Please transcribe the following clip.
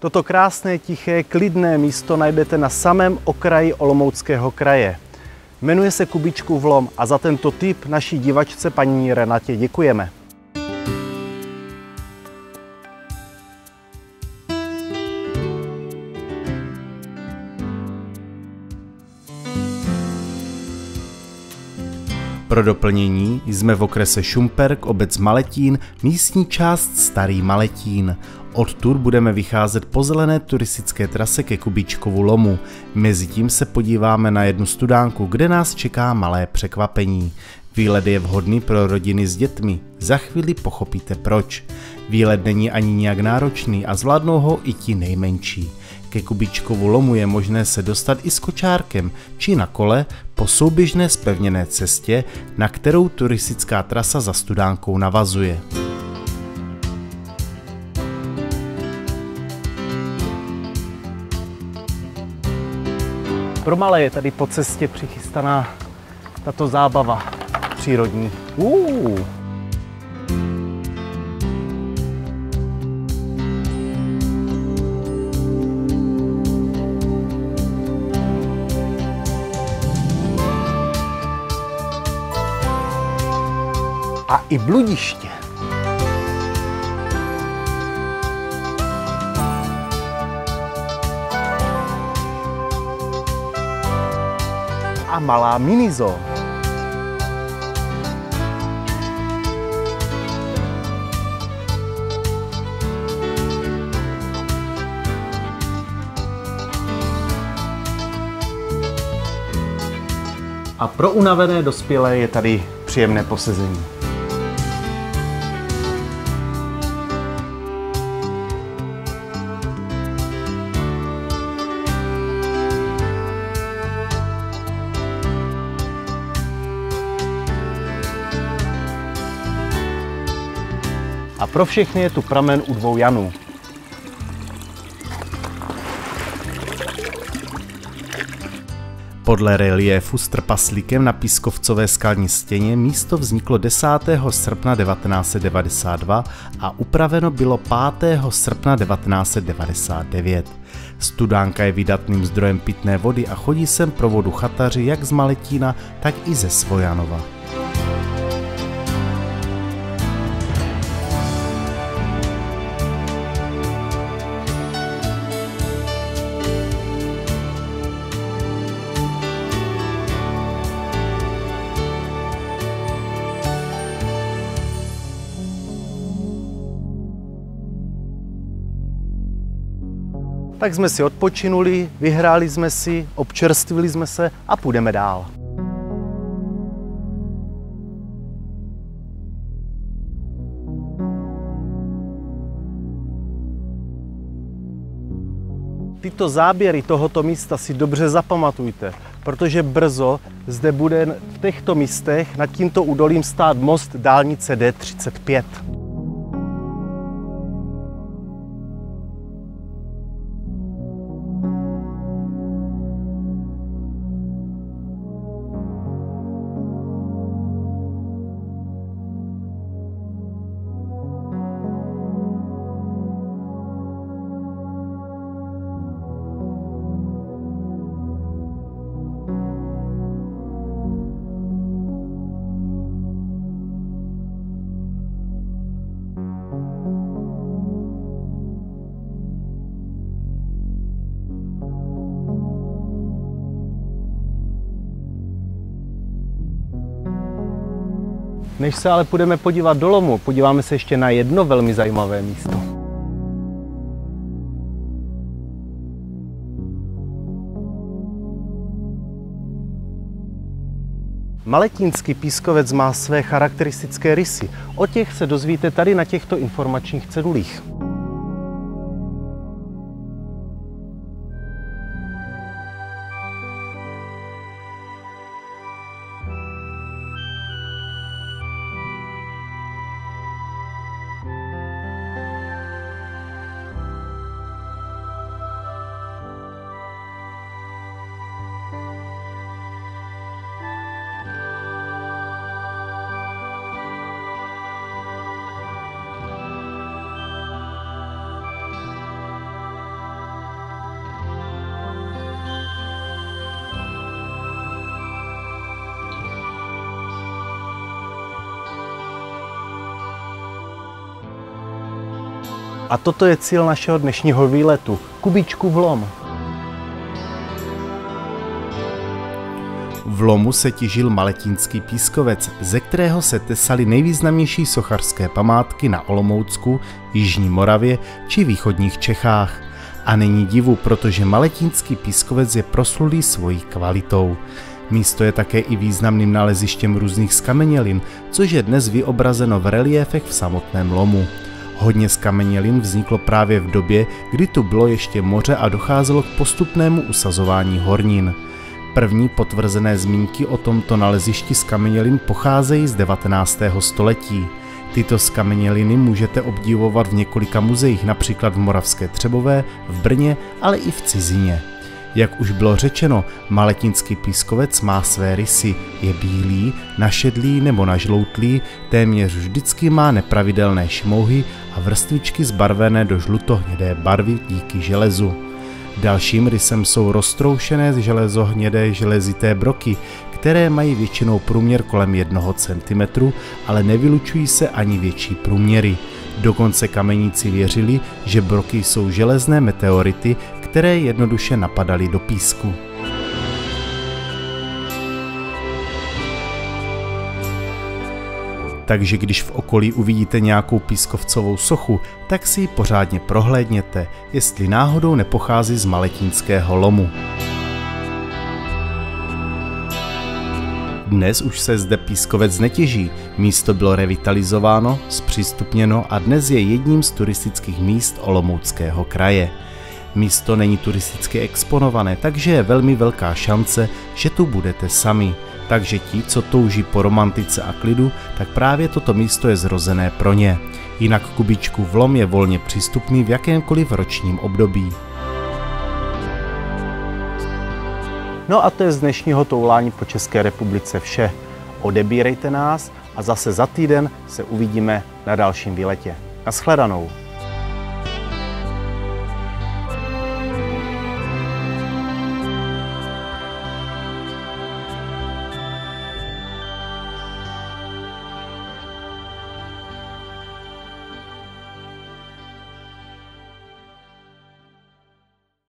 Toto krásné, tiché, klidné místo najdete na samém okraji Olomouckého kraje. Jmenuje se Kubíčkův lom a za tento tip naší divačce paní Renatě děkujeme. Pro doplnění jsme v okrese Šumperk, obec Maletín, místní část Starý Maletín. Odtud budeme vycházet po zelené turistické trase ke Kubíčkovu lomu. Mezitím se podíváme na jednu studánku, kde nás čeká malé překvapení. Výlet je vhodný pro rodiny s dětmi. Za chvíli pochopíte proč. Výlet není ani nijak náročný a zvládnou ho i ti nejmenší. Ke Kubíčkovu lomu je možné se dostat i s kočárkem či na kole po souběžné zpevněné cestě, na kterou turistická trasa za studánkou navazuje. Pro malé je tady po cestě přichystaná tato zábava přírodní. A i bludiště. A malá minizóna. A pro unavené dospělé je tady příjemné posezení. A pro všechny je tu pramen u dvou Janů. Podle reliéfu s trpaslíkem na pískovcové skalní stěně místo vzniklo 10. srpna 1992 a upraveno bylo 5. srpna 1999. Studánka je vydatným zdrojem pitné vody a chodí sem pro vodu chataři jak z Maletína, tak i ze Svojanova. Tak jsme si odpočinuli, vyhráli jsme si, občerstvili jsme se a půjdeme dál. Tyto záběry tohoto místa si dobře zapamatujte, protože brzo zde bude v těchto místech nad tímto údolím stát most dálnice D35. Než se ale půjdeme podívat do lomu, podíváme se ještě na jedno velmi zajímavé místo. Maletínský pískovec má své charakteristické rysy. O těch se dozvíte tady na těchto informačních cedulích. A toto je cíl našeho dnešního výletu, Kubíčkův lom. V lomu se těžil Maletínský pískovec, ze kterého se tesaly nejvýznamnější sochařské památky na Olomoucku, Jižní Moravě či východních Čechách. A není divu, protože Maletínský pískovec je proslulý svojí kvalitou. Místo je také i významným nalezištěm různých skamenělin, což je dnes vyobrazeno v reliéfech v samotném lomu. Hodně skamenělin vzniklo právě v době, kdy tu bylo ještě moře a docházelo k postupnému usazování hornin. První potvrzené zmínky o tomto nalezišti skamenělin pocházejí z 19. století. Tyto skameněliny můžete obdivovat v několika muzeích, například v Moravské Třebové, v Brně, ale i v cizině. Jak už bylo řečeno, Maletínský pískovec má své rysy, je bílý, našedlý nebo nažloutlý, téměř vždycky má nepravidelné šmouhy a vrstvičky zbarvené do žlutohnědé barvy díky železu. Dalším rysem jsou roztroušené železohnědé železité broky, které mají většinou průměr kolem 1 cm, ale nevylučují se ani větší průměry. Dokonce kameníci věřili, že broky jsou železné meteority, které jednoduše napadaly do písku. Takže když v okolí uvidíte nějakou pískovcovou sochu, tak si ji pořádně prohlédněte, jestli náhodou nepochází z Maletínského lomu. Dnes už se zde pískovec netěží, místo bylo revitalizováno, zpřístupněno a dnes je jedním z turistických míst Olomouckého kraje. Místo není turisticky exponované, takže je velmi velká šance, že tu budete sami. Takže ti, co touží po romantice a klidu, tak právě toto místo je zrozené pro ně. Jinak Kubíčkův lom je volně přístupný v jakémkoliv ročním období. No a to je z dnešního toulání po České republice vše. Odebírejte nás a zase za týden se uvidíme na dalším výletě. Naschledanou.